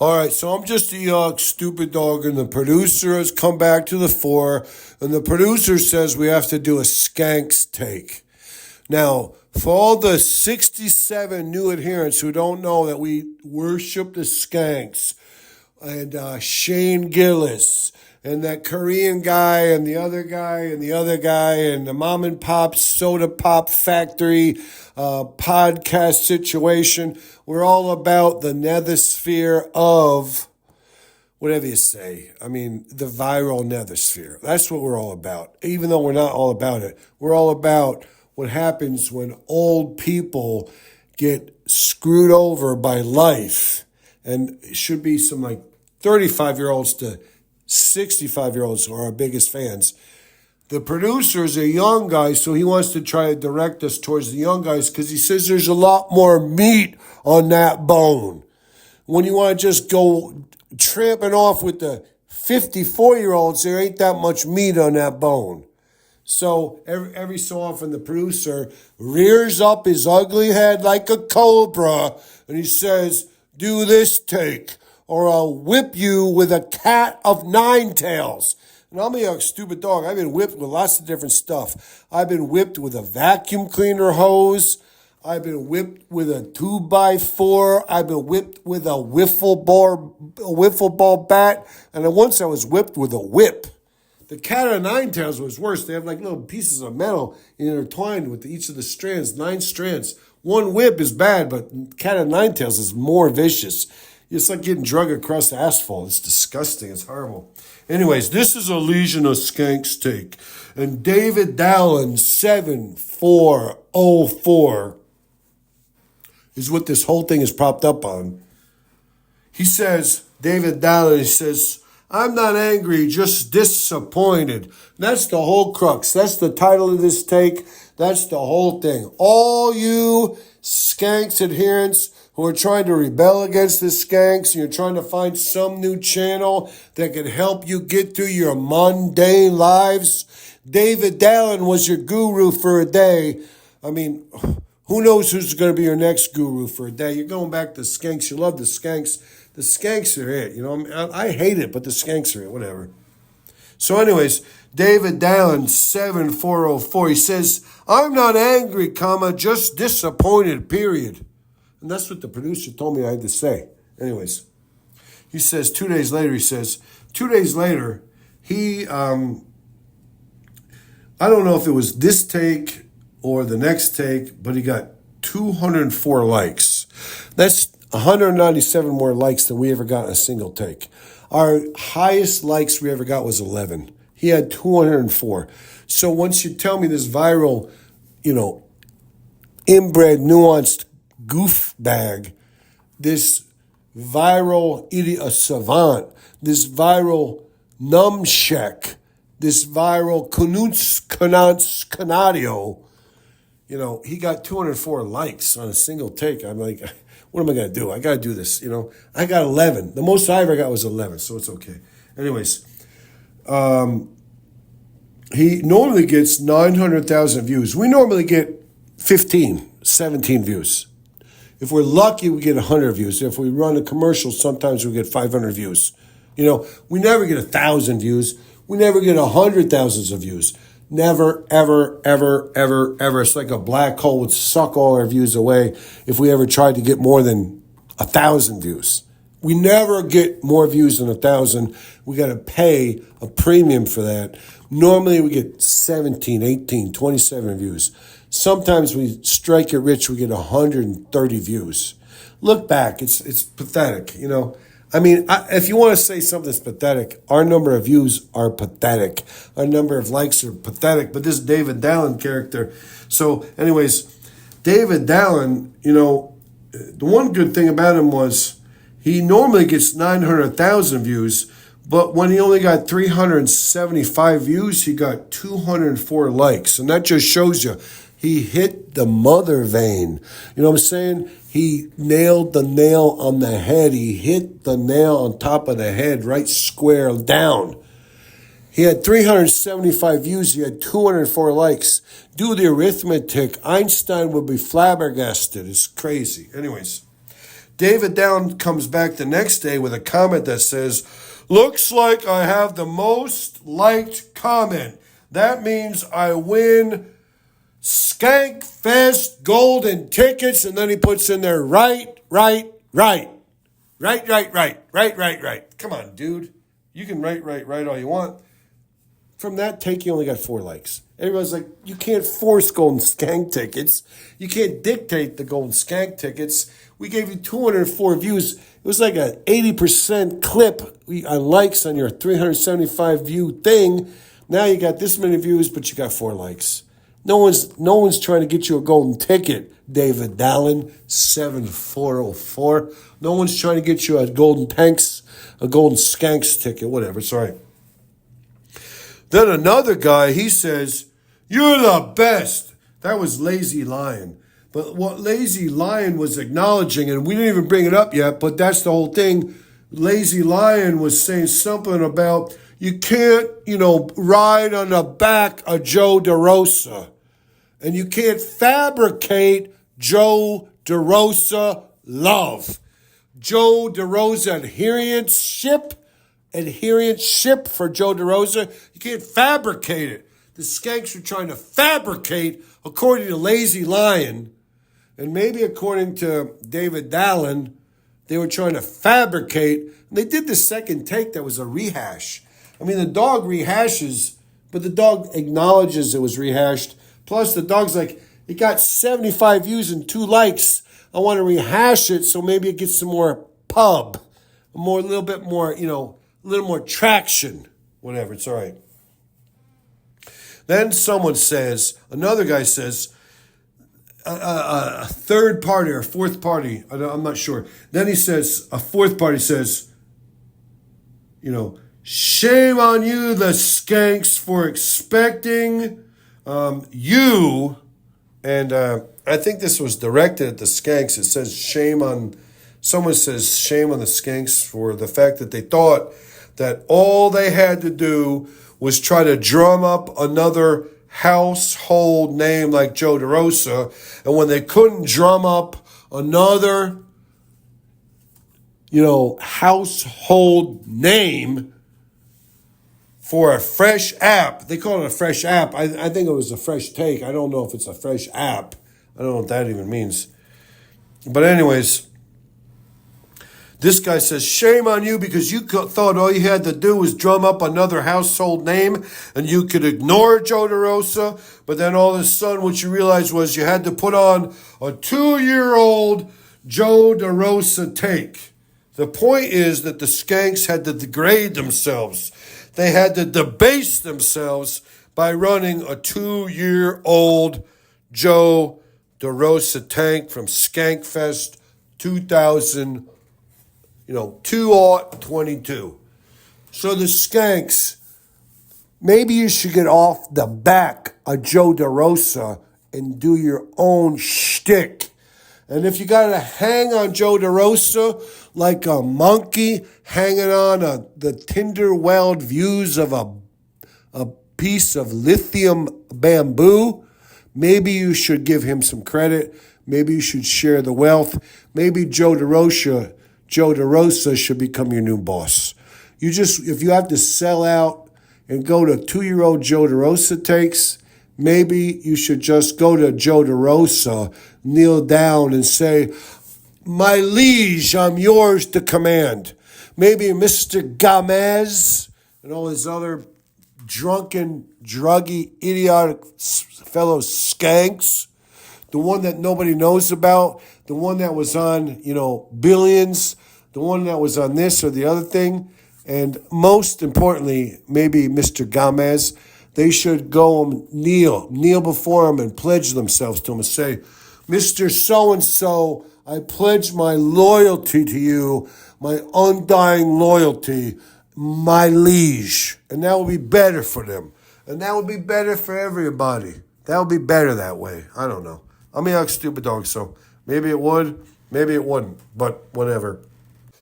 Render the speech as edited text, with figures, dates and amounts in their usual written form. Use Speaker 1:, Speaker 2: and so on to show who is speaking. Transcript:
Speaker 1: All right, so I'm just a young, stupid dog, and the producer has come back to the fore, and the producer says we have to do a Skanks take. Now, for all the 67 new adherents who don't know that we worship the Skanks, and Shane Gillis, and that Korean guy, and the other guy, and the other guy, and the mom and pop soda pop factory podcast situation. We're all about the nethersphere of whatever you say. I mean, the viral nethersphere. That's what we're all about. Even though we're not all about it, we're all about what happens when old people get screwed over by life. And it should be some like 35-year-olds to 65-year-olds who are our biggest fans. The producer is a young guy, so he wants to try to direct us towards the young guys because he says there's a lot more meat on that bone. When you want to just go tramping off with the 54-year-olds, there ain't that much meat on that bone. So every so often the producer rears up his ugly head like a cobra and he says, "Do this take, or I'll whip you with a cat of nine tails." And I'm a stupid dog. I've been whipped with lots of different stuff. I've been whipped with a vacuum cleaner hose. I've been whipped with a 2x4. I've been whipped with a wiffle ball bat. And then once I was whipped with a whip. The cat of nine tails was worse. They have like little pieces of metal intertwined with each of the strands, 9 strands. One whip is bad, but cat of nine tails is more vicious. It's like getting drug across the asphalt. It's disgusting. It's horrible. Anyways, this is a Legion of Skanks take. And David Dallin, 7404, is what this whole thing is propped up on. He says, David Dallin, he says, "I'm not angry, just disappointed." That's the whole crux. That's the title of this take. That's the whole thing. All you Skanks adherents who are trying to rebel against the Skanks, and you're trying to find some new channel that can help you get through your mundane lives. David Dallin was your guru for a day. I mean, who knows who's going to be your next guru for a day? You're going back to the Skanks. You love the Skanks. The Skanks are it. You know, I hate it, but the Skanks are it. Whatever. So anyways, David Dallin, 7404, he says, "I'm not angry, just disappointed, period." And that's what the producer told me I had to say. Anyways, he says 2 days later, he, I don't know if it was this take or the next take, but he got 204 likes. That's 197 more likes than we ever got in a single take. Our highest likes we ever got was 11. He had 204. So once you tell me this viral, inbred, nuanced goof bag, this viral idiot, a savant, this viral numbsheck, this viral canadio, he got 204 likes on a single take. I'm like, what am I going to do? I got to do this, I got 11. The most I ever got was 11, so it's okay. Anyways, he normally gets 900,000 views. We normally get 15, 17 views. If we're lucky, we get 100 views. If we run a commercial, sometimes we get 500 views. We never get 1,000 views. We never get 100,000s of views. Never, ever, ever, ever, ever. It's like a black hole would suck all our views away if we ever tried to get more than 1,000 views. We never get more views than 1,000. We got to pay a premium for that. Normally we get 17, 18, 27 views. Sometimes we strike it rich, we get 130 views. Look back, it's pathetic, I mean, if you want to say something's pathetic, our number of views are pathetic. Our number of likes are pathetic. But this David Dallin character. So anyways, David Dallin, the one good thing about him was he normally gets 900,000 views, but when he only got 375 views, he got 204 likes. And that just shows you he hit the mother vein. You know what I'm saying? He nailed the nail on the head. He hit the nail on top of the head, right square down. He had 375 views. He had 204 likes. Do the arithmetic. Einstein would be flabbergasted. It's crazy. Anyways, David Down comes back the next day with a comment that says, looks like I have the most liked comment. That means I win Skank Fest golden tickets. And then he puts in there, right. Come on, dude. You can write all you want. From that take, you only got 4 likes. Everybody's like, you can't force golden skank tickets. You can't dictate the golden skank tickets. We gave you 204 views. It was like an 80% clip on likes on your 375 view thing. Now you got this many views, but you got 4 likes. No one's trying to get you a golden ticket, David Dallin, 7404. No one's trying to get you a golden skanks ticket, whatever. It's all right. Then another guy, he says, you're the best. That was Lazy Lion. But what Lazy Lion was acknowledging, and we didn't even bring it up yet, but that's the whole thing. Lazy Lion was saying something about you can't, ride on the back of Joe DeRosa. And you can't fabricate Joe DeRosa love. Joe DeRosa adherentship for Joe DeRosa. You can't fabricate it. The Skanks are trying to fabricate, according to Lazy Lion, and maybe according to David Dallin, they were trying to fabricate. And they did the second take that was a rehash. I mean, the dog rehashes, but the dog acknowledges it was rehashed. Plus, the dog's like, it got 75 views and 2 likes. I want to rehash it so maybe it gets some more pub, a little bit more, a little more traction. Whatever, it's all right. Then another guy says, a third party or fourth party, I'm not sure. Then he says, a fourth party says, shame on you, the Skanks, for expecting you. And I think this was directed at the Skanks. It says someone says shame on the Skanks for the fact that they thought that all they had to do was try to drum up another household name like Joe DeRosa. And when they couldn't drum up another, household name for a fresh app, they call it a fresh app. I think it was a fresh take. I don't know if it's a fresh app. I don't know what that even means. But anyways, this guy says, shame on you because you thought all you had to do was drum up another household name and you could ignore Joe DeRosa. But then all of a sudden what you realized was you had to put on a 2-year-old Joe DeRosa take. The point is that the Skanks had to degrade themselves. They had to debase themselves by running a 2-year-old Joe DeRosa tank from Skankfest 2022. So the Skanks, maybe you should get off the back of Joe DeRosa and do your own shtick. And if you got to hang on Joe DeRosa like a monkey hanging on the tinder-weld views of a piece of lithium bamboo, maybe you should give him some credit. Maybe you should share the wealth. Maybe Joe DeRosa should become your new boss. If you have to sell out and go to 2-year-old Joe DeRosa takes, maybe you should just go to Joe DeRosa, kneel down and say, my liege, I'm yours to command. Maybe Mr. Gamez and all his other drunken, druggy, idiotic fellow Skanks, the one that nobody knows about, the one that was on, Billions, the one that was on this or the other thing, and most importantly, maybe Mr. Gamez, they should go and kneel before him and pledge themselves to him and say, Mr. So-and-so, I pledge my loyalty to you, my undying loyalty, my liege. And that would be better for them. And that would be better for everybody. That would be better that way. I don't know. I'm a young stupid dog, so maybe it would, maybe it wouldn't, but whatever.